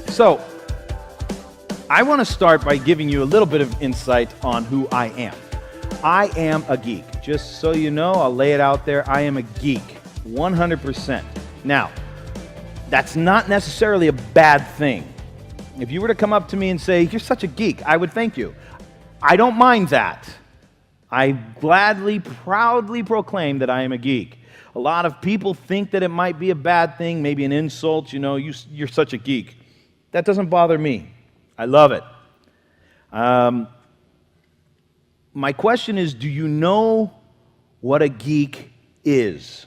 So, I want to start by giving you a little bit of insight on who I am. I am a geek. Just so you know, I'll lay it out there. I am a geek, 100%. Now, that's not necessarily a bad thing. If you were to come up to me and say, "You're such a geek," I would thank you. I don't mind that. I gladly, proudly proclaim that I am a geek. A lot of people think that it might be a bad thing, maybe an insult, you're such a geek. That doesn't bother me. I love it. My question is, do you know what a geek is?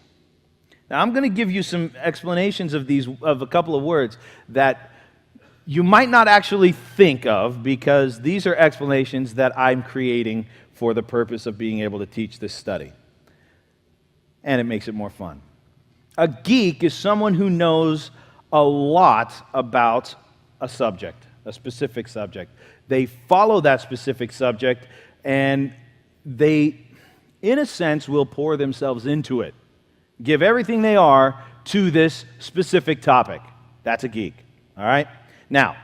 Now, I'm going to give you some explanations of a couple of words that you might not actually think of, because these are explanations that I'm creating for the purpose of being able to teach this study. And it makes it more fun. A geek is someone who knows a lot about a subject, a specific subject. They follow that specific subject, and they, in a sense, will pour themselves into it. Give everything they are to this specific topic. That's a geek, all right? Now,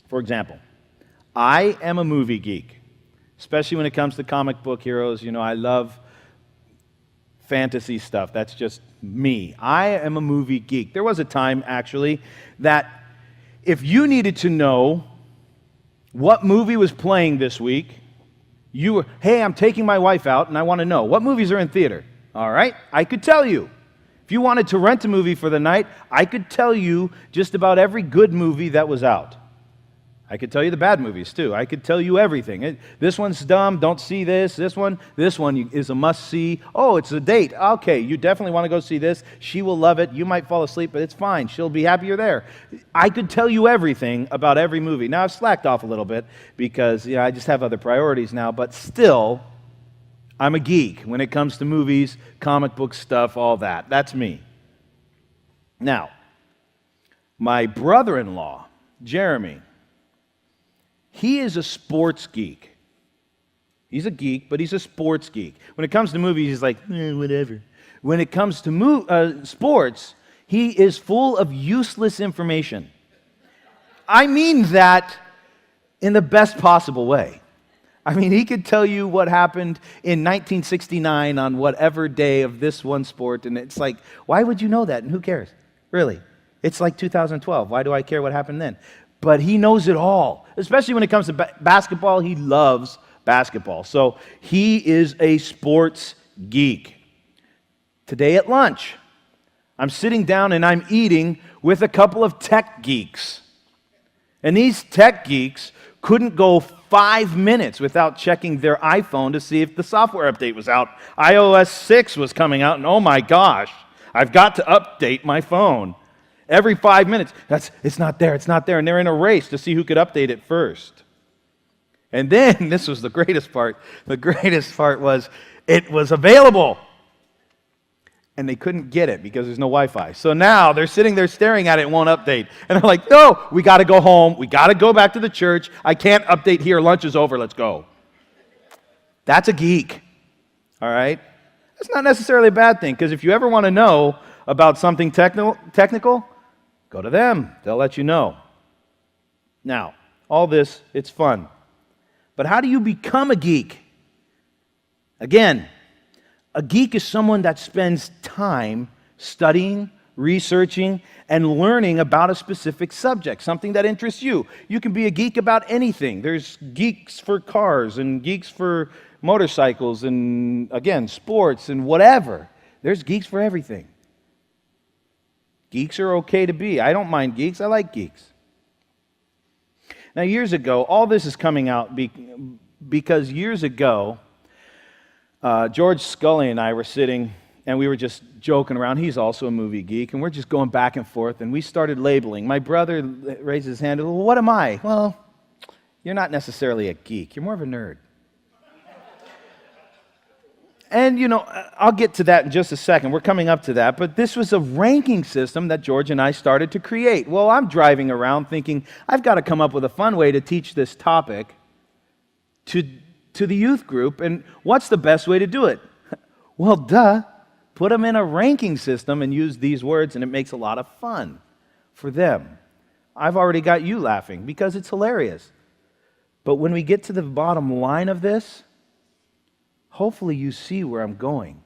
for example, I am a movie geek, especially when it comes to comic book heroes. I love fantasy stuff. That's just me. I am a movie geek. There was a time, actually, that if you needed to know what movie was playing this week, hey, I'm taking my wife out and I want to know what movies are in theater. All right, I could tell you. If you wanted to rent a movie for the night, I could tell you just about every good movie that was out. I could tell you the bad movies too. I could tell you everything. This one's dumb, don't see this. This one is a must-see. Oh, it's a date. Okay, you definitely want to go see this. She will love it. You might fall asleep, but it's fine. She'll be happy you're there. I could tell you everything about every movie. Now, I've slacked off a little bit because I just have other priorities now, but still, I'm a geek when it comes to movies, comic book stuff, all that. That's me. Now, my brother-in-law, Jeremy, he is a sports geek. He's a geek, but he's a sports geek. When it comes to movies, he's like, whatever. When it comes to sports, he is full of useless information. I mean that in the best possible way. I mean, he could tell you what happened in 1969 on whatever day of this one sport, and it's like, why would you know that? And who cares? Really? It's like 2012. Why do I care what happened then? But he knows it all, especially when it comes to basketball. He loves basketball. So he is a sports geek. Today at lunch, I'm sitting down and I'm eating with a couple of tech geeks. And these tech geeks couldn't go 5 minutes without checking their iPhone to see if the software update was out. iOS 6 was coming out, and oh my gosh, I've got to update my phone. Every 5 minutes, it's not there, and they're in a race to see who could update it first. And then, this was the greatest part. The greatest part was, it was available. And they couldn't get it because there's no Wi-Fi. So now, they're sitting there staring at it and won't update. And they're like, no, we got to go home. We got to go back to the church. I can't update here. Lunch is over. Let's go. That's a geek. All right? That's not necessarily a bad thing, because if you ever want to know about something technical, go to them. They'll let you know. Now, all this, it's fun. But how do you become a geek? Again, a geek is someone that spends time studying, researching, and learning about a specific subject, something that interests you. You can be a geek about anything. There's geeks for cars and geeks for motorcycles and, again, sports and whatever. There's geeks for everything. Geeks are okay to be. I don't mind geeks. I like geeks. Now, years ago, all this is coming out because years ago, George Scully and I were sitting, and we were just joking around. He's also a movie geek, and we're just going back and forth, and we started labeling. My brother raised his hand. Well, what am I? Well, you're not necessarily a geek. You're more of a nerd. And, I'll get to that in just a second. We're coming up to that. But this was a ranking system that George and I started to create. Well, I'm driving around thinking, I've got to come up with a fun way to teach this topic to the youth group. And what's the best way to do it? Well, duh. Put them in a ranking system and use these words, and it makes a lot of fun for them. I've already got you laughing because it's hilarious. But when we get to the bottom line of this, hopefully you see where I'm going.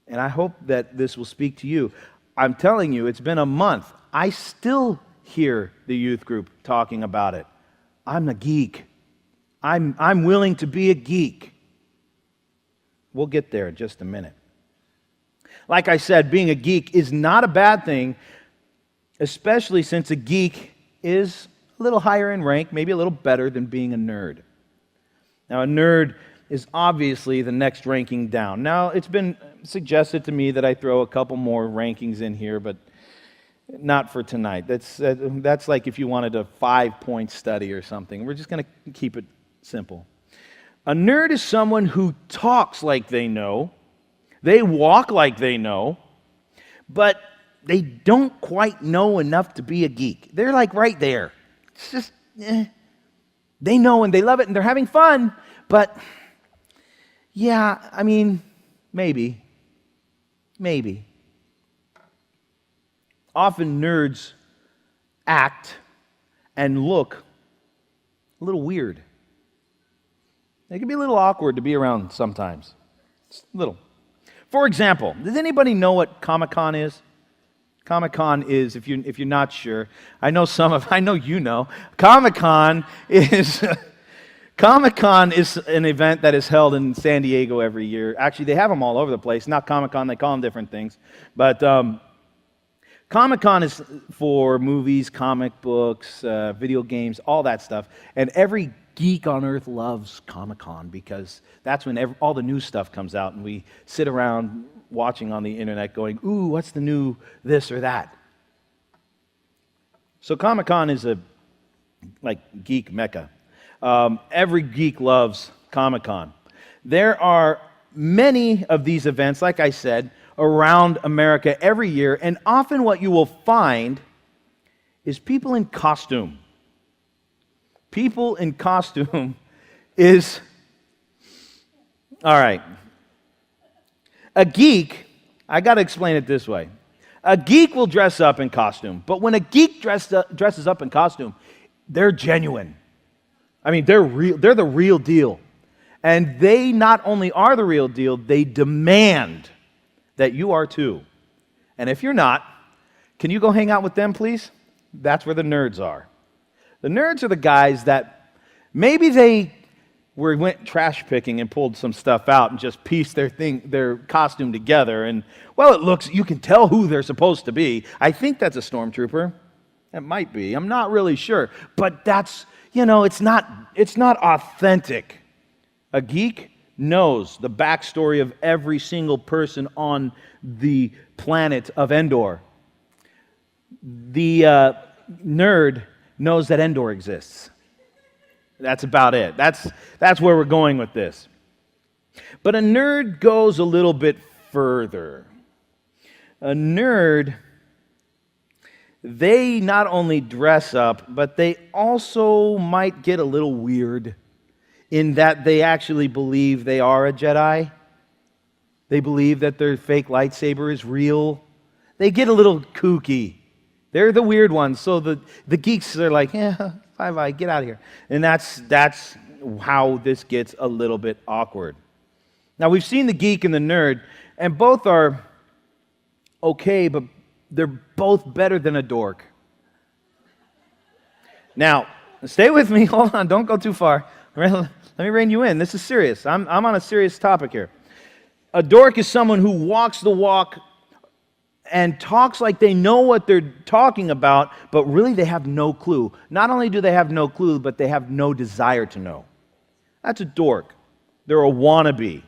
And I hope that this will speak to you. I'm telling you, it's been a month. I still hear the youth group talking about it. I'm a geek. I'm willing to be a geek. We'll get there in just a minute. Like I said, being a geek is not a bad thing, especially since a geek is a little higher in rank, maybe a little better than being a nerd. Now, a nerd is obviously the next ranking down. Now, it's been suggested to me that I throw a couple more rankings in here, but not for tonight. That's like if you wanted a 5-point study or something. We're just going to keep it simple. A nerd is someone who talks like they know, they walk like they know, but they don't quite know enough to be a geek. They're like right there. It's just, they know and they love it and they're having fun, but yeah, I mean, maybe. Often nerds act and look a little weird. They can be a little awkward to be around sometimes. Just a little. For example, does anybody know what Comic-Con is? Comic-Con is, if you're not sure, I know you know. Comic-Con is an event that is held in San Diego every year. Actually, they have them all over the place. Not Comic-Con, they call them different things. But Comic-Con is for movies, comic books, video games, all that stuff. And every geek on earth loves Comic-Con because that's when all the new stuff comes out and we sit around watching on the internet going, ooh, what's the new this or that? So Comic-Con is a geek mecca. Every geek loves Comic-Con. There are many of these events, like I said, around America every year, and often what you will find is people in costume. People in costume is, all right. A geek, I got to explain it this way. A geek will dress up in costume, but when a geek dresses up in costume, they're genuine. I mean, they're real. They're the real deal. And they not only are the real deal, they demand that you are too. And if you're not, can you go hang out with them, please? That's where the nerds are. The nerds are the guys that maybe they went trash picking and pulled some stuff out and just pieced their costume together. And, well, you can tell who they're supposed to be. I think that's a stormtrooper. It might be. I'm not really sure. But that's, it's not authentic. A geek knows the backstory of every single person on the planet of Endor. The nerd knows that Endor exists. That's about it. That's where we're going with this. But a nerd goes a little bit further. A nerd, they not only dress up, but they also might get a little weird in that they actually believe they are a Jedi. They believe that their fake lightsaber is real. They get a little kooky. They're the weird ones. So the geeks are like, yeah, bye-bye, get out of here. And that's how this gets a little bit awkward. Now, we've seen the geek and the nerd, and both are okay, but they're both better than a dork. Now, stay with me. Hold on. Don't go too far. Let me rein you in. This is serious. I'm on a serious topic here. A dork is someone who walks the walk and talks like they know what they're talking about, but really they have no clue. Not only do they have no clue, but they have no desire to know. That's a dork. They're a wannabe.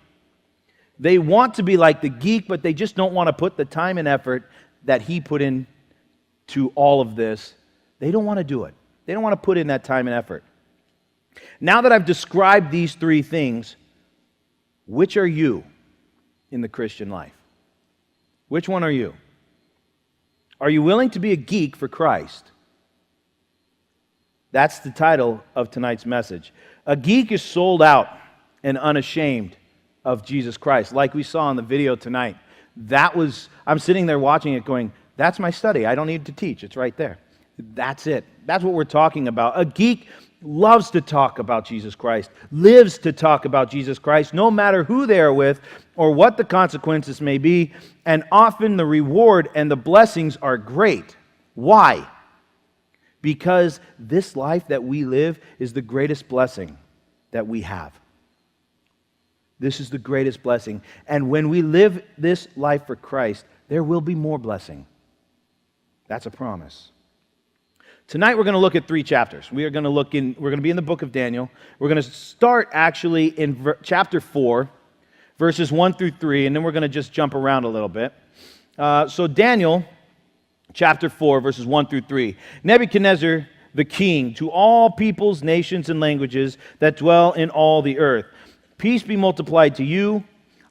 They want to be like the geek, but they just don't want to put the time and effort that he put in to all of this. They don't want to do it. They don't want to put in that time and effort. Now that I've described these three things, which are you in the Christian life? Which one are you? Are you willing to be a geek for Christ? That's the title of tonight's message. A geek is sold out and unashamed of Jesus Christ, like we saw in the video tonight. I'm sitting there watching it going, that's my study. I don't need to teach. It's right there. That's it. That's what we're talking about. A geek loves to talk about Jesus Christ, lives to talk about Jesus Christ, no matter who they are with or what the consequences may be, and often the reward and the blessings are great. Why? Because this life that we live is the greatest blessing that we have. This is the greatest blessing. And when we live this life for Christ, there will be more blessing. That's a promise. Tonight we're going to look at 3 chapters. We're going to be in the book of Daniel. We're going to start actually in chapter 4, verses 1 through 3, and then we're going to just jump around a little bit. So Daniel, chapter 4, verses 1 through 3. Nebuchadnezzar, the king, to all peoples, nations, and languages that dwell in all the earth. Peace be multiplied to you.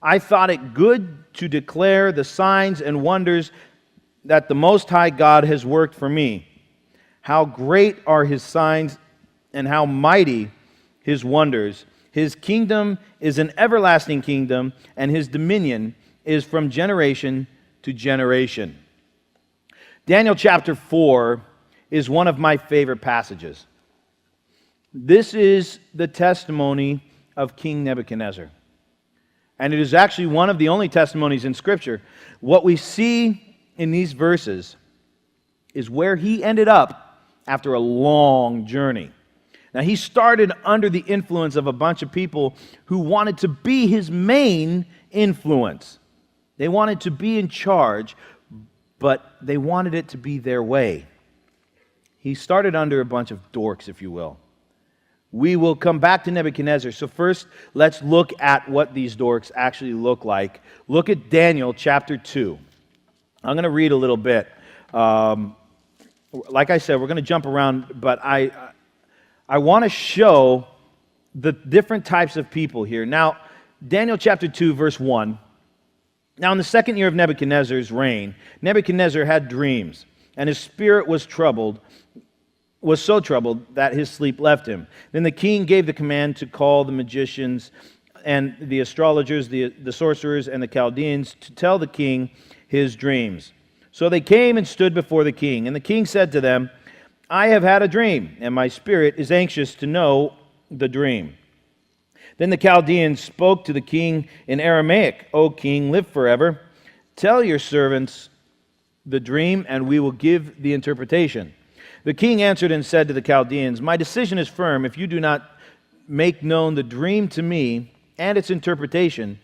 I thought it good to declare the signs and wonders that the Most High God has worked for me. How great are his signs and how mighty his wonders. His kingdom is an everlasting kingdom, and his dominion is from generation to generation. Daniel chapter 4 is one of my favorite passages. This is the testimony of King Nebuchadnezzar. And it is actually one of the only testimonies in Scripture. What we see in these verses is where he ended up after a long journey. Now, he started under the influence of a bunch of people who wanted to be his main influence. They wanted to be in charge, but they wanted it to be their way. He started under a bunch of dorks, if you will. We will come back to Nebuchadnezzar. So first, let's look at what these dorks actually look like. Look at Daniel chapter 2. I'm going to read a little bit. Like I said, we're going to jump around, but I want to show the different types of people here. Now, Daniel chapter 2, verse 1. Now, in the second year of Nebuchadnezzar's reign, Nebuchadnezzar had dreams, and his spirit was so troubled that his sleep left him. Then the king gave the command to call the magicians and the astrologers, the sorcerers, and the Chaldeans to tell the king his dreams. So they came and stood before the king, and the king said to them, I have had a dream, and my spirit is anxious to know the dream. Then the Chaldeans spoke to the king in Aramaic, O king, live forever. Tell your servants the dream, and we will give the interpretation. The king answered and said to the Chaldeans, my decision is firm. If you do not make known the dream to me and its interpretation,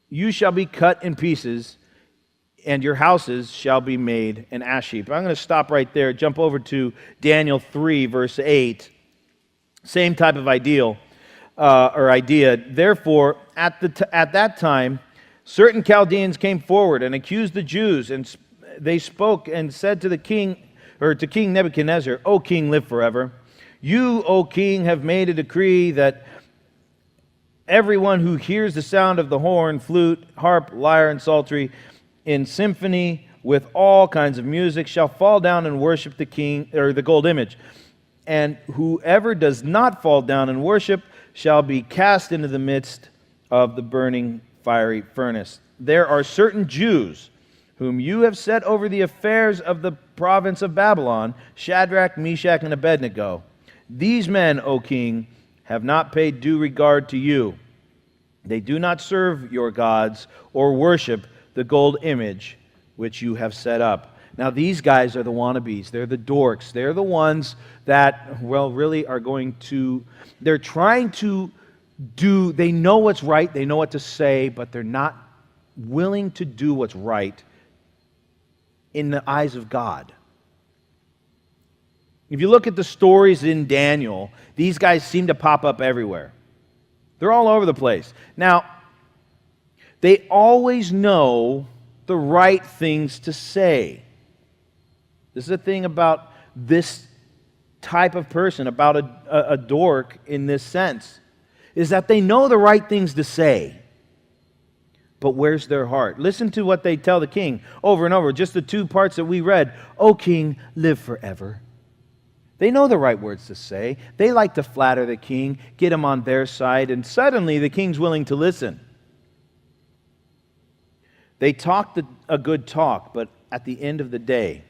you shall be cut in pieces, and your houses shall be made an ash heap. I'm going to stop right there, jump over to Daniel 3, verse 8. Same type of idea. Therefore, at that time, certain Chaldeans came forward and accused the Jews, and they spoke and said to King Nebuchadnezzar, O king, live forever. You, O king, have made a decree that everyone who hears the sound of the horn, flute, harp, lyre, and psaltery in symphony with all kinds of music shall fall down and worship the king, or the gold image. And whoever does not fall down and worship shall be cast into the midst of the burning fiery furnace. There are certain Jews whom you have set over the affairs of the province of Babylon, Shadrach, Meshach, and Abednego. These men, O king, have not paid due regard to you. They do not serve your gods or worship the gold image which you have set up. Now, these guys are the wannabes. They're the dorks. They're the ones that, well, really are going to, they're trying to do, they know what's right, they know what to say, but they're not willing to do what's right in the eyes of God. If you look at the stories in Daniel, these guys seem to pop up everywhere. They're all over the place. Now, they always know the right things to say. This is the thing about this type of person, about a dork in this sense, is that they know the right things to say. But where's their heart? Listen to what they tell the king over and over, just the 2 parts that we read. O king, live forever. They know the right words to say. They like to flatter the king, get him on their side, and suddenly the king's willing to listen. They talked a good talk, but at the end of the day,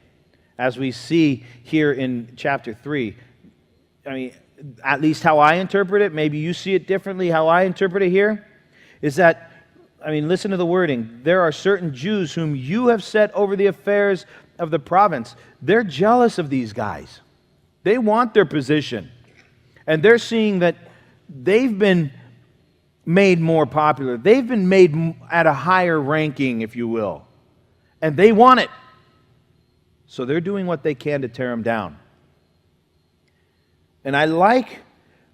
as we see here in chapter 3, I mean, at least how I interpret it, maybe you see it differently, how I interpret it here, is that, I mean, listen to the wording. There are certain Jews whom you have set over the affairs of the province. They're jealous of these guys. They want their position. And they're seeing that they've been made more popular. They've been made at a higher ranking, if you will. And they want it. So they're doing what they can to tear them down. And I like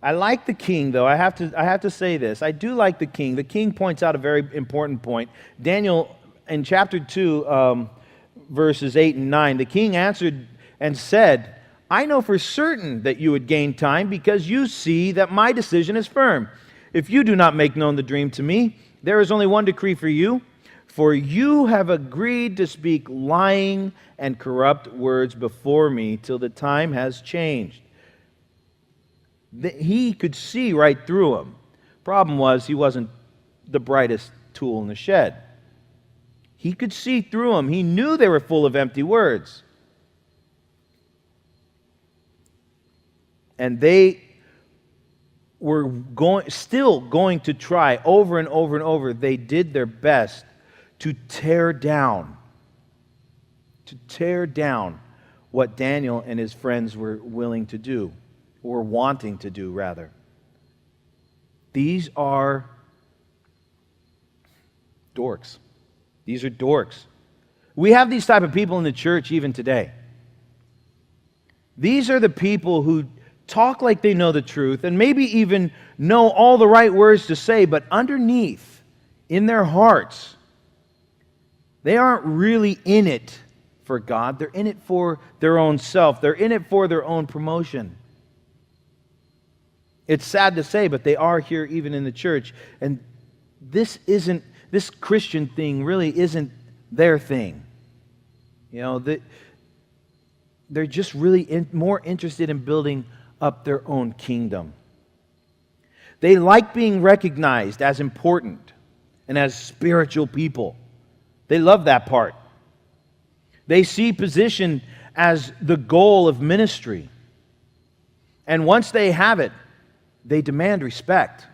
the king, though. I have to say this. I do like the king. The king points out a very important point. Daniel, in chapter 2, verses 8 and 9, the king answered and said, I know for certain that you would gain time because you see that my decision is firm. If you do not make known the dream to me, there is only one decree for you, for you have agreed to speak lying and corrupt words before me till the time has changed. He could see right through him. Problem was, he wasn't the brightest tool in the shed. He could see through them. He knew they were full of empty words. And they were still going to try over and over and over. They did their best to tear down what Daniel and his friends were willing to do, or wanting to do, rather. These are dorks. These are dorks. We have these type of people in the church even today. These are the people who talk like they know the truth and maybe even know all the right words to say, but underneath, in their hearts, they aren't really in it for God. They're in it for their own self. They're in it for their own promotion. It's sad to say, but they are here even in the church. And this Christian thing really isn't their thing. You know, they're just really more interested in building up their own kingdom. They like being recognized as important and as spiritual people. They love that part. They see position as the goal of ministry. And once they have it, they demand respect.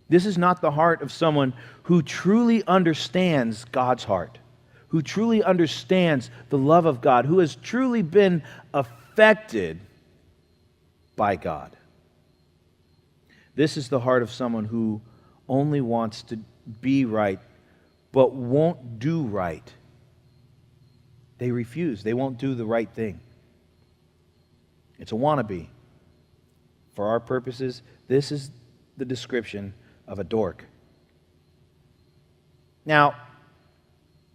This is not the heart of someone who truly understands God's heart, who truly understands the love of God, who has truly been affected by God. This is the heart of someone who only wants to be right, but won't do right. They refuse. They won't do the right thing. It's a wannabe. For our purposes, this is the description of a dork. Now,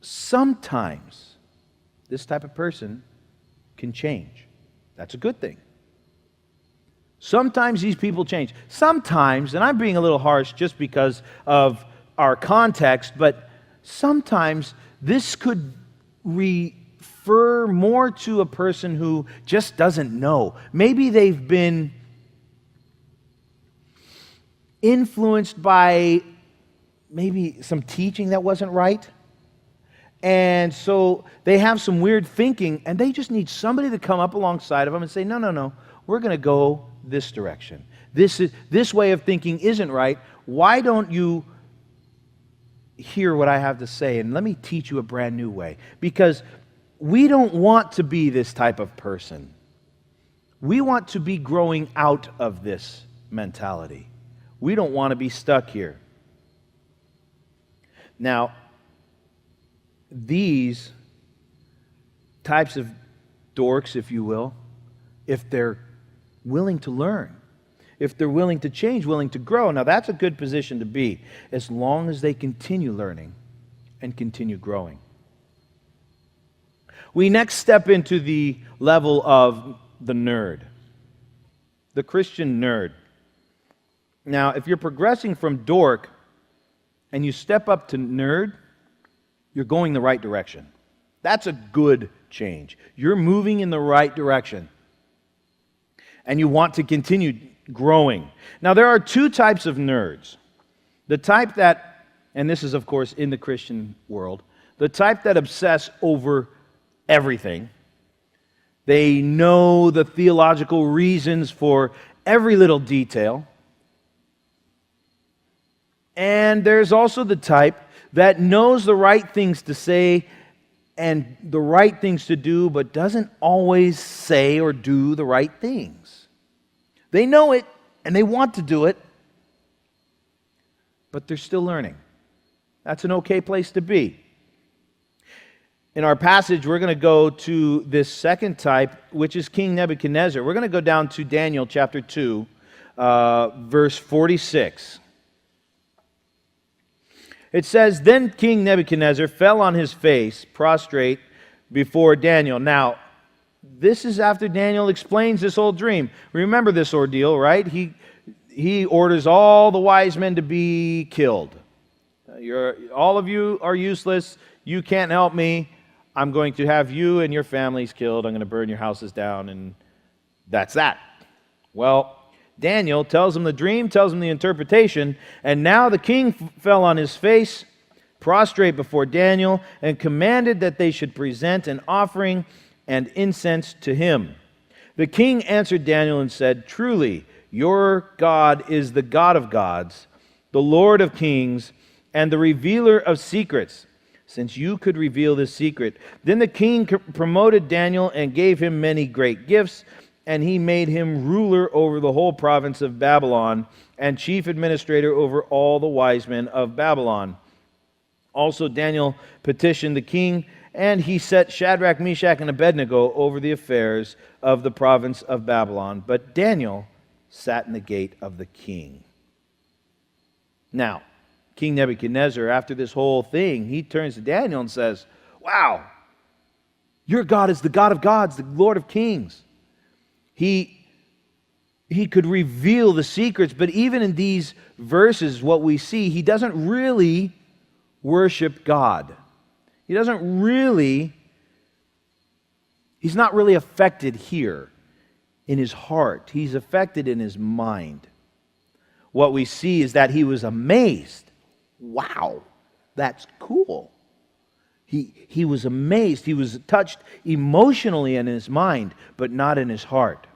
sometimes this type of person can change. That's a good thing. Sometimes these people change. Sometimes, and I'm being a little harsh just because of our context, but sometimes this could refer more to a person who just doesn't know. Maybe they've been influenced by maybe some teaching that wasn't right. And so they have some weird thinking, and they just need somebody to come up alongside of them and say, no, we're going to go this direction. This way of thinking isn't right. Why don't you hear what I have to say, and let me teach you a brand new way? Because we don't want to be this type of person. We want to be growing out of this mentality. We don't want to be stuck here. Now, these types of dorks, if you will, if they're willing to learn, if they're willing to change, willing to grow, now that's a good position to be, as long as they continue learning and continue growing. We next step into the level of the nerd, the Christian nerd. Now, if you're progressing from dork and you step up to nerd, you're going the right direction. That's a good change. You're moving in the right direction. And you want to continue growing. Now, there are two types of nerds. The type that and this is, of course, in the Christian world, the type that obsess over everything. They know the theological reasons for every little detail. And there's also the type that knows the right things to say and the right things to do, but doesn't always say or do the right things. They know it, and they want to do it, but they're still learning. That's an okay place to be. In our passage, we're going to go to this second type, which is King Nebuchadnezzar. We're going to go down to Daniel chapter 2, verse 46. It says, "Then King Nebuchadnezzar fell on his face, prostrate before Daniel." Now, this is after Daniel explains this whole dream. Remember this ordeal, right? He orders all the wise men to be killed. All of you are useless. You can't help me. I'm going to have you and your families killed. I'm going to burn your houses down, and that's that. Well, Daniel tells him the dream, tells him the interpretation, and now the king fell on his face, prostrate before Daniel, and commanded that they should present an offering and incense to him. The king answered Daniel and said, "Truly, your God is the God of gods, the Lord of kings, and the revealer of secrets, since you could reveal this secret." Then the king promoted Daniel and gave him many great gifts, and he made him ruler over the whole province of Babylon and chief administrator over all the wise men of Babylon. Also Daniel petitioned the king, and he set Shadrach, Meshach, and Abednego over the affairs of the province of Babylon. But Daniel sat in the gate of the king. Now, King Nebuchadnezzar, after this whole thing, he turns to Daniel and says, "Wow, your God is the God of gods, the Lord of kings." He could reveal the secrets, but even in these verses, what we see, he doesn't really worship God. He's not really affected here in his heart. He's affected in his mind. What we see is that he was amazed. Wow, that's cool. He was amazed. He was touched emotionally in his mind, but not in his heart.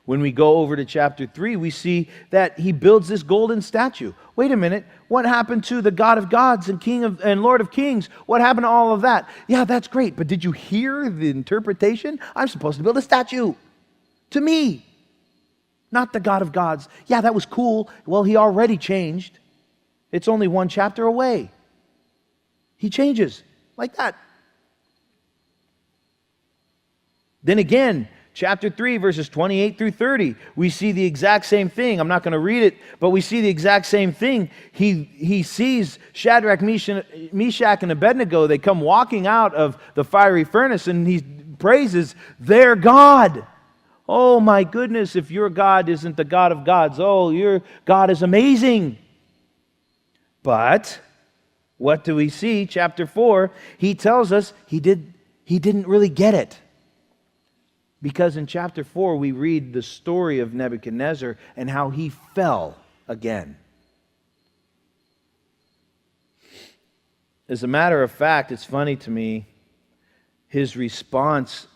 When we go over to chapter 3, we see that he builds this golden statue. Wait a minute, what happened to the God of gods and King of and Lord of kings? What happened to all of that? Yeah, that's great, but did you hear the interpretation? I'm supposed to build a statue to me, not the God of gods. Yeah, that was cool. Well, he already changed. It's only one chapter away. He changes like that. Then again, chapter 3, verses 28 through 30, we see the exact same thing. I'm not going to read it, but we see the exact same thing. He sees Shadrach, Meshach, and Abednego. They come walking out of the fiery furnace, and he praises their God. Oh my goodness, if your God isn't the God of gods, oh, your God is amazing. But what do we see? Chapter 4, he tells us he didn't really get it. Because in chapter 4, we read the story of Nebuchadnezzar and how he fell again. As a matter of fact, it's funny to me, his response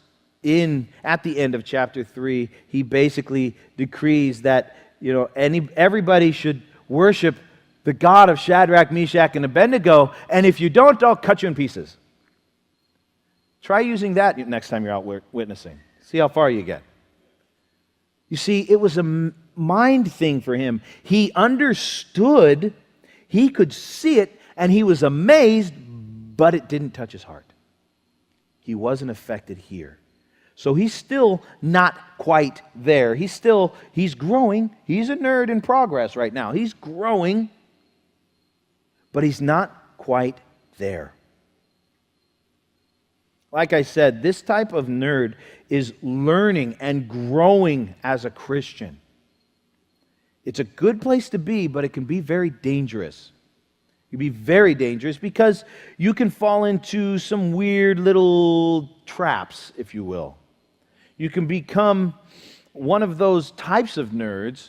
at the end of chapter 3, he basically decrees that everybody should worship the God of Shadrach, Meshach, and Abednego, and if you don't, I'll cut you in pieces. Try using that next time you're out witnessing. See how far you get. You see, it was a mind thing for him. He understood, he could see it, and he was amazed, but it didn't touch his heart. He wasn't affected here. So he's still not quite there. He's growing. He's a nerd in progress right now. He's growing, but he's not quite there. Like I said, this type of nerd is learning and growing as a Christian. It's a good place to be, but it can be very dangerous. It can be very dangerous because you can fall into some weird little traps, if you will. You can become one of those types of nerds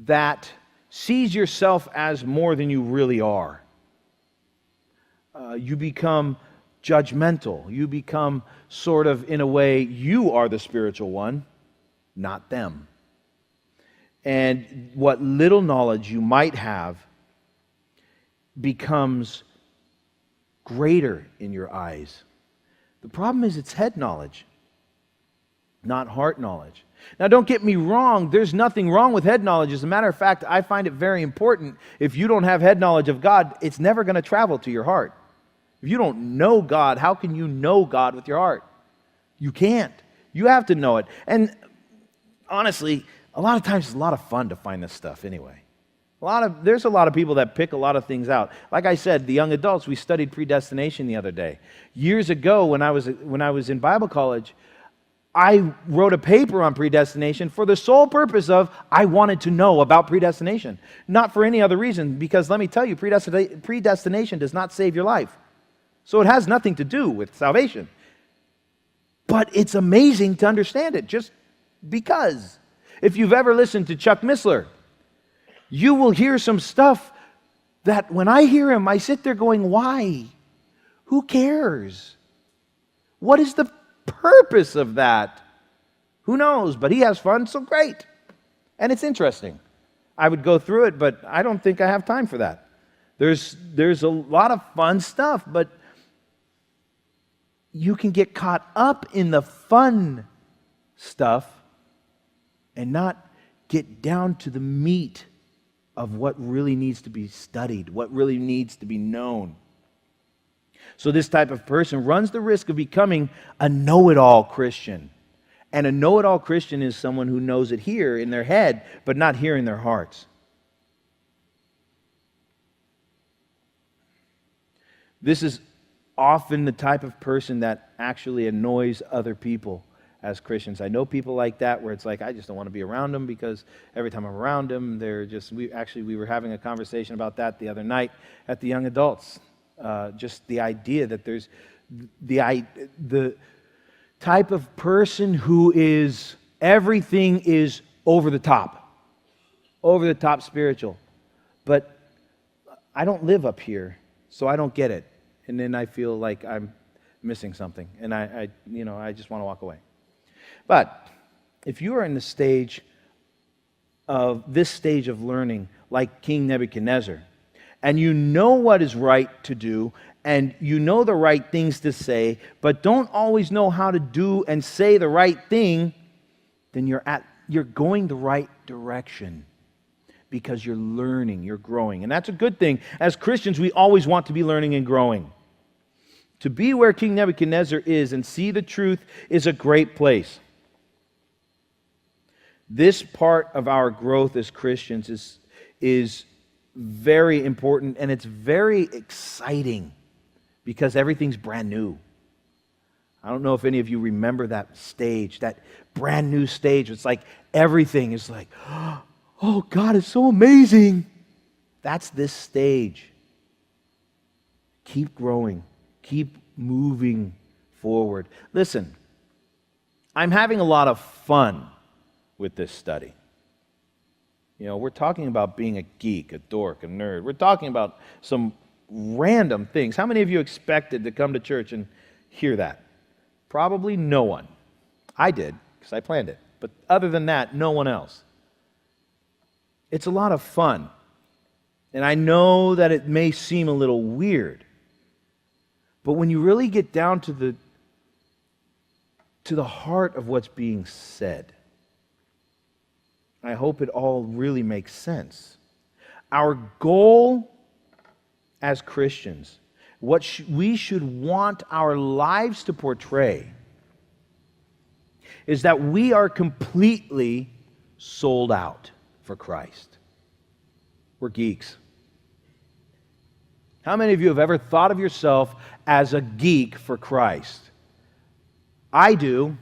that sees yourself as more than you really are. You become judgmental. You become sort of, in a way, you are the spiritual one, not them. And what little knowledge you might have becomes greater in your eyes. The problem is it's head knowledge, not heart knowledge. Now, don't get me wrong, there's nothing wrong with head knowledge. As a matter of fact, I find it very important. If you don't have head knowledge of God, it's never going to travel to your heart. If you don't know God, how can you know God with your heart? You can't. You have to know it. And honestly, a lot of times it's a lot of fun to find this stuff anyway. There's a lot of people that pick a lot of things out. Like I said, the young adults, we studied predestination the other day. Years ago, when I was in Bible college, I wrote a paper on predestination for the sole purpose of I wanted to know about predestination. Not for any other reason, because let me tell you, predestination does not save your life. So it has nothing to do with salvation. But it's amazing to understand it, just because. If you've ever listened to Chuck Missler, you will hear some stuff that when I hear him, I sit there going, why? Who cares? What is the purpose of that? Who knows? But he has fun, so great. And it's interesting. I would go through it, but I don't think I have time for that. There's a lot of fun stuff, but you can get caught up in the fun stuff and not get down to the meat of what really needs to be studied, what really needs to be known. So this type of person runs the risk of becoming a know-it-all Christian. And a know-it-all Christian is someone who knows it here in their head, but not here in their hearts. This is often the type of person that actually annoys other people as Christians. I know people like that where it's like, I just don't want to be around them because every time I'm around them, they're just, we were having a conversation about that the other night at the young adults. Just the idea that there's the type of person who is, everything is over the top spiritual. But I don't live up here, so I don't get it. And then I feel like I'm missing something, and I just want to walk away. But if you are in this stage of learning, like King Nebuchadnezzar, and you know what is right to do, and you know the right things to say, but don't always know how to do and say the right thing, then you're going the right direction because you're learning, you're growing. And that's a good thing. As Christians, we always want to be learning and growing. To be where King Nebuchadnezzar is and see the truth is a great place. This part of our growth as Christians is very important, and it's very exciting because everything's brand new. I don't know if any of you remember that stage, that brand new stage. It's like everything is like, oh, God is so amazing. That's this stage. Keep growing. Keep moving forward. Listen, I'm having a lot of fun with this study. You know, we're talking about being a geek, a dork, a nerd. We're talking about some random things. How many of you expected to come to church and hear that? Probably no one. I did, because I planned it. But other than that, no one else. It's a lot of fun. And I know that it may seem a little weird. But when you really get down to the heart of what's being said, I hope it all really makes sense. Our goal as Christians, what we should want our lives to portray, is that we are completely sold out for Christ. We're geeks. How many of you have ever thought of yourself as a geek for Christ? I do.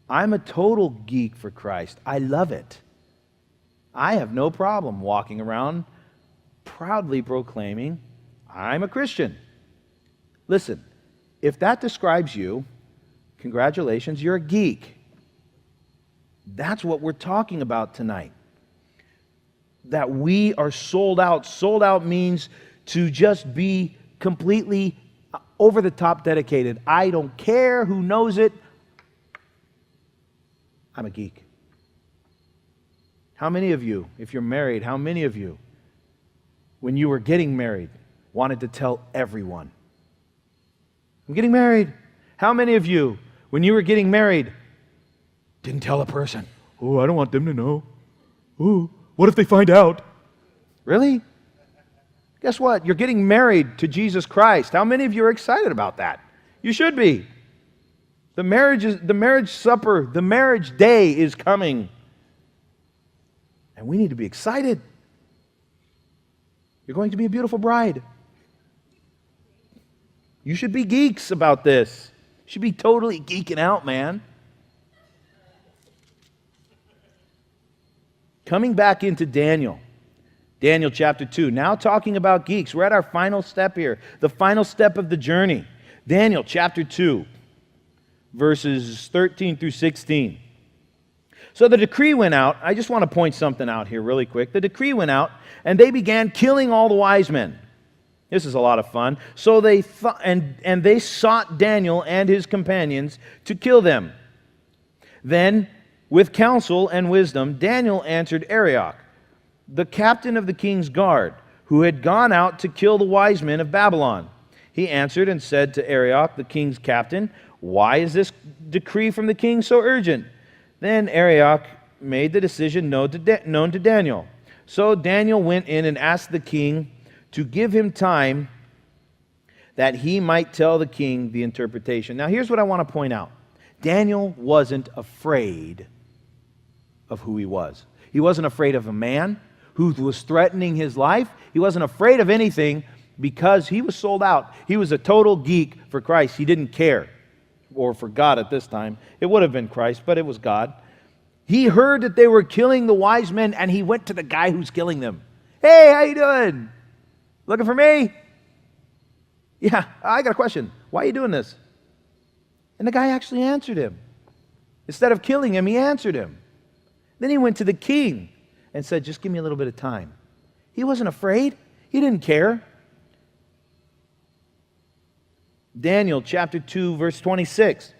I'm a total geek for Christ. I love it. I have no problem walking around proudly proclaiming, I'm a Christian. Listen, if that describes you, congratulations, you're a geek. That's what we're talking about tonight. that we are sold out. Sold out means to just be completely over the top dedicated. I don't care who knows it. I'm a geek. How many of you, if you're married, how many of you, when you were getting married, wanted to tell everyone? I'm getting married. How many of you, when you were getting married, didn't tell a person? Oh, I don't want them to know. Oh, what if they find out? Really? Guess what? You're getting married to Jesus Christ. How many of you are excited about that? You should be. The marriage supper, the marriage day is coming. And we need to be excited. You're going to be a beautiful bride. You should be geeks about this. You should be totally geeking out, man. Coming back into Daniel chapter 2. Now talking about geeks. We're at our final step here. The final step of the journey. Daniel chapter 2, verses 13 through 16. So the decree went out. I just want to point something out here really quick. The decree went out, and they began killing all the wise men. This is a lot of fun. So they they sought Daniel and his companions to kill them. Then, with counsel and wisdom, Daniel answered Arioch, the captain of the king's guard, who had gone out to kill the wise men of Babylon. He answered and said to Arioch, the king's captain, "Why is this decree from the king so urgent?" Then Arioch made the decision known to Daniel. So Daniel went in and asked the king to give him time that he might tell the king the interpretation. Now here's what I want to point out. Daniel wasn't afraid of who he was. He wasn't afraid of a man who was threatening his life. He wasn't afraid of anything because he was sold out. He was a total geek for Christ. He didn't care. Or for God at this time. It would have been Christ, but it was God. He heard that they were killing the wise men, and he went to the guy who's killing them. "Hey, how you doing? Looking for me?" "Yeah, I got a question. Why are you doing this?" And the guy actually answered him. Instead of killing him, he answered him. Then he went to the king and said, "Just give me a little bit of time." He wasn't afraid. He didn't care. Daniel chapter 2, verse 26.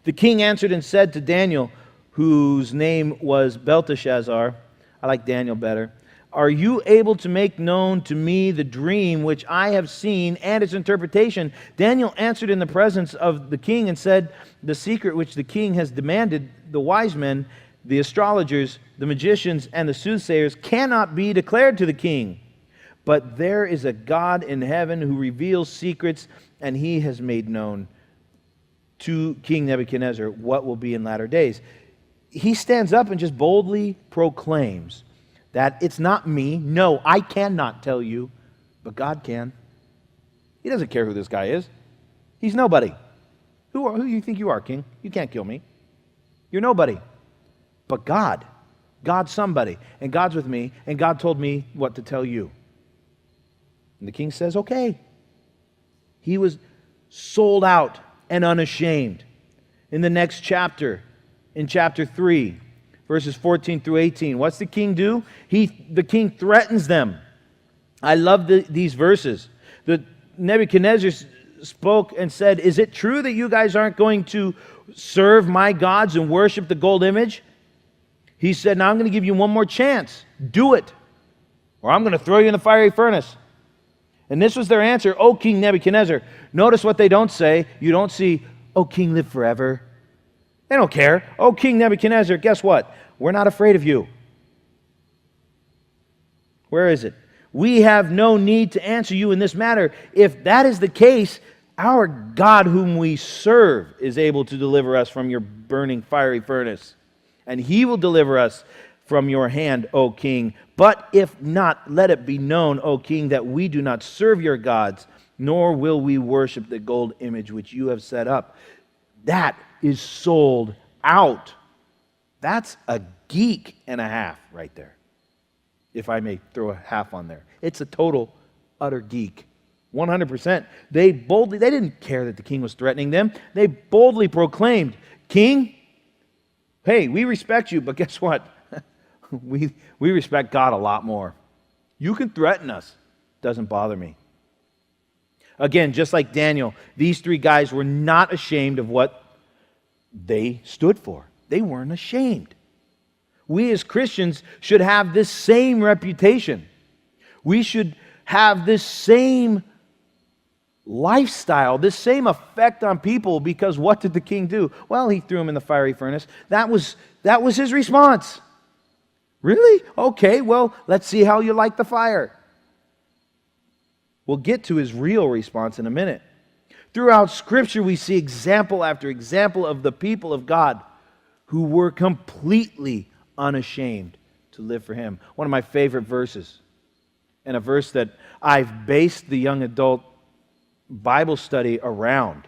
The king answered and said to Daniel, whose name was Belteshazzar, I like Daniel better, "Are you able to make known to me the dream which I have seen and its interpretation?" Daniel answered in the presence of the king and said, "The secret which the king has demanded, the wise men, the astrologers, the magicians, and the soothsayers cannot be declared to the king. But there is a God in heaven who reveals secrets, and he has made known to King Nebuchadnezzar what will be in latter days." He stands up and just boldly proclaims that it's not me. No, I cannot tell you, but God can. He doesn't care who this guy is. He's nobody. Who do you think you are, king? You can't kill me. You're nobody. But God's somebody, and God's with me, and God told me what to tell you. And the king says, okay. He was sold out and unashamed. In the next chapter, in chapter 3, verses 14 through 18, what's the king do? The king threatens them. I love these verses. Nebuchadnezzar spoke and said, "Is it true that you guys aren't going to serve my gods and worship the gold image?" He said, "Now I'm going to give you one more chance. Do it, or I'm going to throw you in the fiery furnace." And this was their answer, "O King Nebuchadnezzar." Notice what they don't say. You don't see, "O King, live forever." They don't care. "O King Nebuchadnezzar, guess what? We're not afraid of you." Where is it? "We have no need to answer you in this matter. If that is the case, our God whom we serve is able to deliver us from your burning fiery furnace, and he will deliver us from your hand, O king. But if not, let it be known, O king, that we do not serve your gods, nor will we worship the gold image which you have set up." That is sold out. That's a geek and a half right there, if I may throw a half on there. It's a total, utter geek. 100%. They didn't care that the king was threatening them. They boldly proclaimed, "King, hey, we respect you, but guess what? we respect God a lot more. You can threaten us. Doesn't bother me. Again, just like Daniel, these three guys were not ashamed of what they stood for. They weren't ashamed. We as Christians should have this same reputation. We should have this same lifestyle, this same effect on people, because what did the king do? Well, he threw him in the fiery furnace. That was his response. Really? Okay, well, let's see how you like the fire. We'll get to his real response in a minute. Throughout Scripture, we see example after example of the people of God who were completely unashamed to live for Him. One of my favorite verses, and a verse that I've based the young adult Bible study around,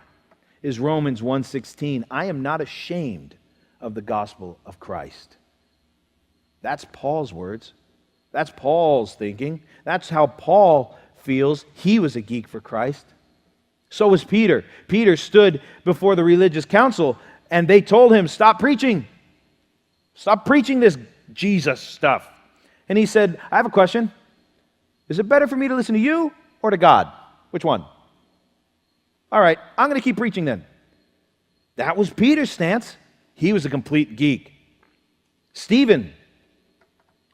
is Romans 1:16. I am not ashamed of the gospel of Christ. That's Paul's words. That's Paul's thinking. That's how Paul feels. He was a geek for Christ. So was Peter. Peter stood before the religious council and they told him, stop preaching. Stop preaching this Jesus stuff. And he said, I have a question. Is it better for me to listen to you or to God? Which one? All right, I'm going to keep preaching then. That was Peter's stance. He was a complete geek. Stephen,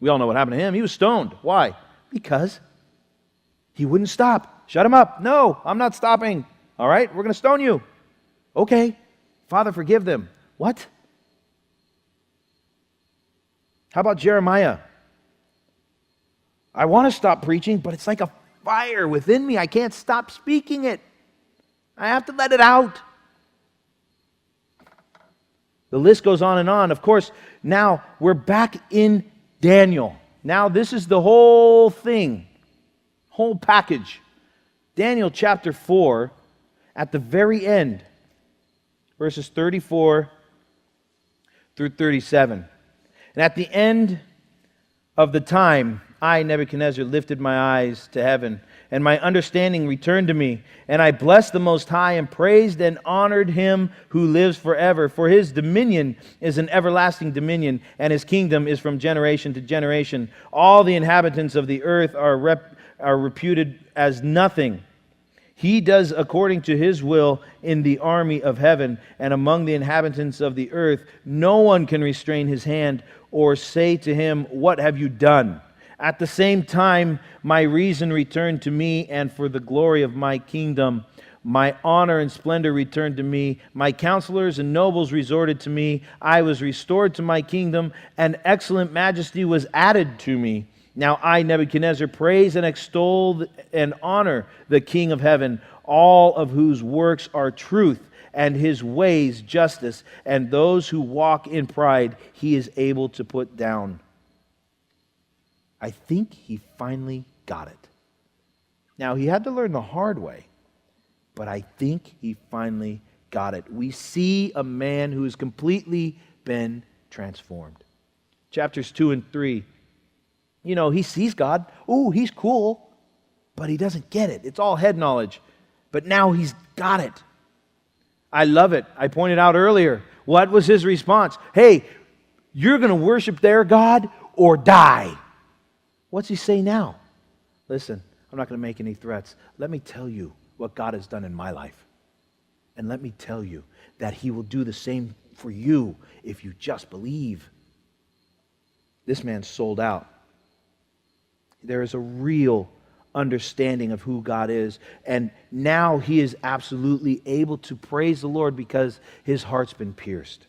we all know what happened to him. He was stoned. Why? Because he wouldn't stop. Shut him up. No, I'm not stopping. All right, we're going to stone you. Okay, Father, forgive them. What? How about Jeremiah? I want to stop preaching, but it's like a fire within me. I can't stop speaking it. I have to let it out. The list goes on and on. Of course, now we're back in Daniel. Now this is the whole thing, whole package. Daniel chapter 4, at the very end, verses 34 through 37. And at the end of the time, I, Nebuchadnezzar, lifted my eyes to heaven, and my understanding returned to me. And I blessed the Most High and praised and honored Him who lives forever. For His dominion is an everlasting dominion, and His kingdom is from generation to generation. All the inhabitants of the earth are reputed as nothing. He does according to His will in the army of heaven, and among the inhabitants of the earth. No one can restrain His hand or say to Him, what have you done? At the same time, my reason returned to me, and for the glory of my kingdom, my honor and splendor returned to me. My counselors and nobles resorted to me. I was restored to my kingdom, and excellent majesty was added to me. Now I, Nebuchadnezzar, praise and extol and honor the King of heaven, all of whose works are truth, and His ways justice, and those who walk in pride He is able to put down. I think he finally got it. Now, he had to learn the hard way, but I think he finally got it. We see a man who has completely been transformed. Chapters 2 and 3. You know, he sees God. Ooh, he's cool, but he doesn't get it. It's all head knowledge. But now he's got it. I love it. I pointed out earlier. What was his response? Hey, you're going to worship their God or die. What's he say now? Listen, I'm not going to make any threats. Let me tell you what God has done in my life. And let me tell you that He will do the same for you if you just believe. This man's sold out. There is a real understanding of who God is. And now he is absolutely able to praise the Lord because his heart's been pierced.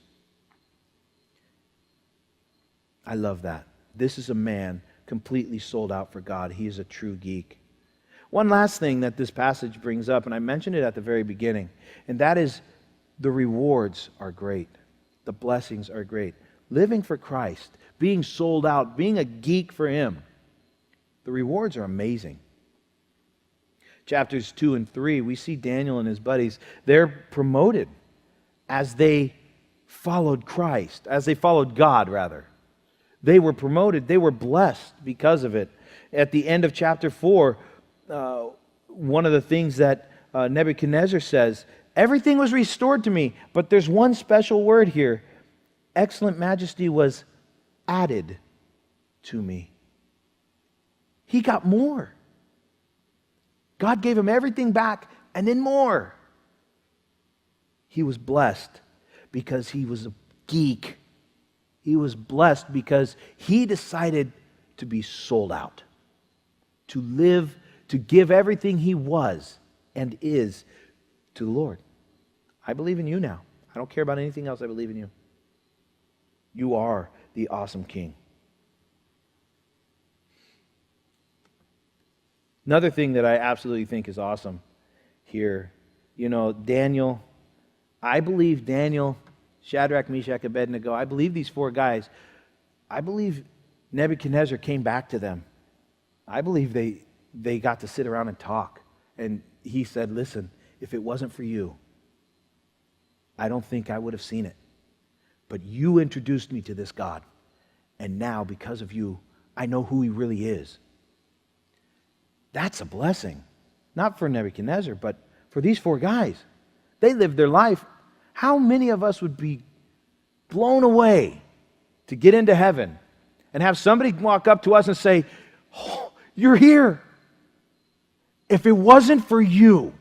I love that. This is a man completely sold out for God. He is a true geek. One last thing that this passage brings up, and I mentioned it at the very beginning, and that is the rewards are great. The blessings are great. Living for Christ, being sold out, being a geek for Him, the rewards are amazing. Chapters 2 and 3, we see Daniel and his buddies. They're promoted as they followed Christ, as they followed God, rather. They were promoted. They were blessed because of it. At the end of chapter 4, one of the things that Nebuchadnezzar says, everything was restored to me, but there's one special word here. Excellent majesty was added to me. He got more. God gave him everything back and then more. He was blessed because he was a geek. He was blessed because he decided to be sold out, to live, to give everything he was and is to the Lord. I believe in you now. I don't care about anything else. I believe in you. You are the awesome King. Another thing that I absolutely think is awesome here, Daniel, I believe Daniel, Shadrach, Meshach, Abednego, I believe these four guys, I believe Nebuchadnezzar came back to them. I believe they got to sit around and talk. And he said, listen, if it wasn't for you, I don't think I would have seen it. But you introduced me to this God. And now, because of you, I know who he really is. That's a blessing. Not for Nebuchadnezzar, but for these four guys. They lived their life. How many of us would be blown away to get into heaven and have somebody walk up to us and say, oh, you're here. If it wasn't for you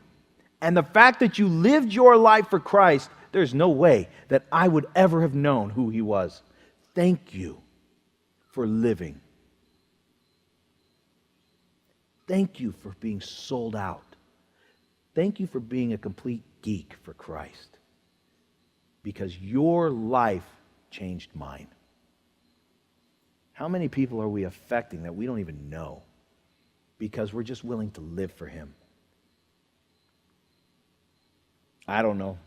and the fact that you lived your life for Christ, there's no way that I would ever have known who he was. Thank you for living. Thank you for being sold out. Thank you for being a complete geek for Christ. Because your life changed mine. How many people are we affecting that we don't even know? Because we're just willing to live for him. I don't know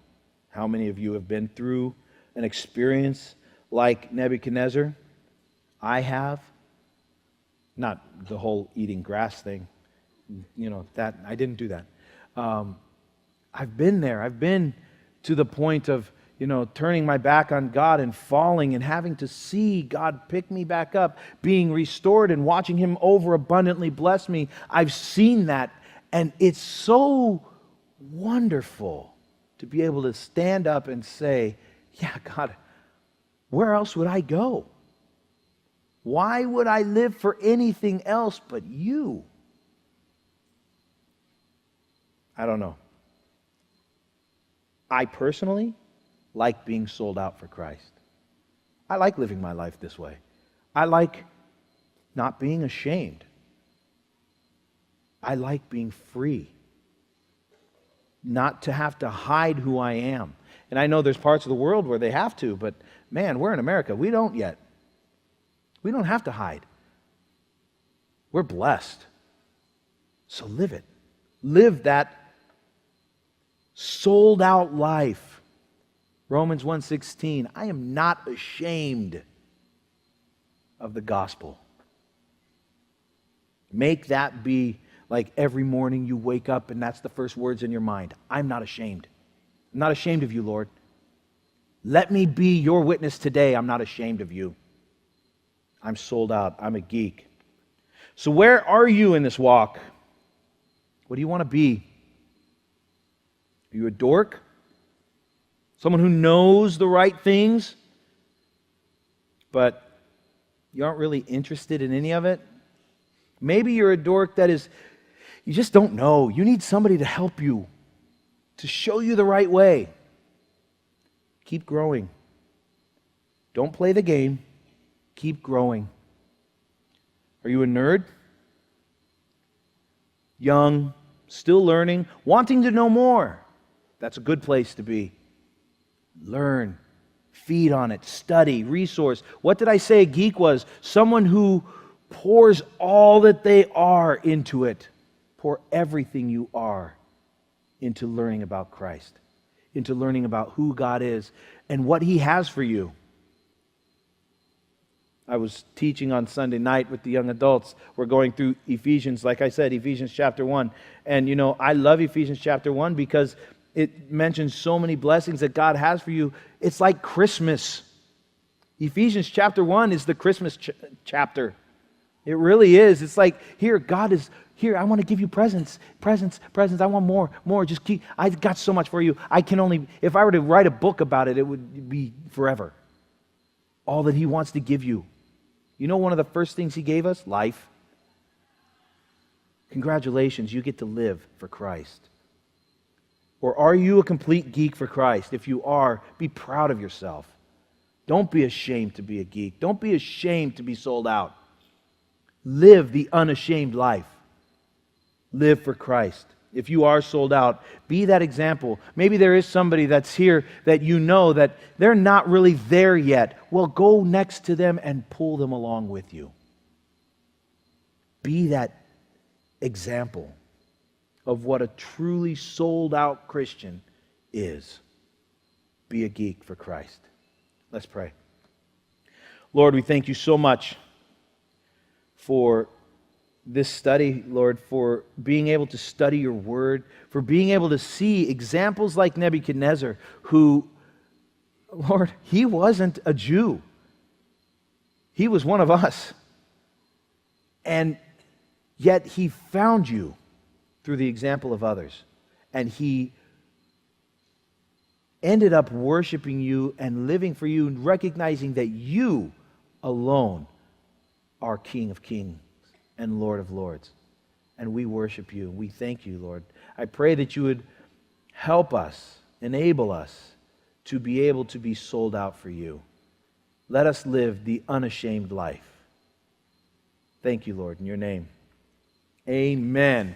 how many of you have been through an experience like Nebuchadnezzar. I have. Not the whole eating grass thing. That I didn't do that. I've been there. I've been to the point of, turning my back on God and falling and having to see God pick me back up, being restored and watching him overabundantly bless me. I've seen that, and it's so wonderful to be able to stand up and say, yeah, God, where else would I go? Why would I live for anything else but you? I don't know. I personally like being sold out for Christ. I like living my life this way. I like not being ashamed. I like being free. Not to have to hide who I am. And I know there's parts of the world where they have to, but man, we're in America. We don't yet. We don't have to hide. We're blessed. So live it. Live that sold out life. Romans 1:16, I am not ashamed of the gospel. Make that be like every morning you wake up and that's the first words in your mind. I'm not ashamed. I'm not ashamed of you, Lord. Let me be your witness today. I'm not ashamed of you. I'm sold out. I'm a geek. So where are you in this walk? What do you want to be? Are you a dork? Someone who knows the right things, but you aren't really interested in any of it? Maybe you're a dork that is, you just don't know. You need somebody to help you, to show you the right way. Keep growing. Don't play the game. Keep growing. Are you a nerd? Young, still learning, wanting to know more. That's a good place to be. Learn, feed on it, study, resource. What did I say a geek was? Someone who pours all that they are into it. Pour everything you are into learning about Christ, into learning about who God is and what he has for you. I was teaching on Sunday night with the young adults. We're going through Ephesians, like I said, Ephesians chapter 1. And I love Ephesians chapter 1 because it mentions so many blessings that God has for you. It's like Christmas. Ephesians chapter 1 is the Christmas chapter. It really is. It's like, here, God is here. I want to give you presents. I want more. Just keep, I've got so much for you. I can only, if I were to write a book about it, it would be forever. All that he wants to give you. You know one of the first things he gave us? Life. Congratulations, you get to live for Christ. Or are you a complete geek for Christ? If you are, be proud of yourself. Don't be ashamed to be a geek. Don't be ashamed to be sold out. Live the unashamed life. Live for Christ. If you are sold out, be that example. Maybe there is somebody that's here that you know that they're not really there yet. Well, go next to them and pull them along with you. Be that example of what a truly sold out Christian is. Be a geek for Christ. Let's pray. Lord, we thank you so much for this study, Lord, for being able to study your word, for being able to see examples like Nebuchadnezzar, who, Lord, he wasn't a Jew. He was one of us. And yet he found you through the example of others. And he ended up worshiping you and living for you and recognizing that you alone are King of Kings and Lord of Lords. And we worship you. We thank you, Lord. I pray that you would help us, enable us to be able to be sold out for you. Let us live the unashamed life. Thank you, Lord, in your name. Amen.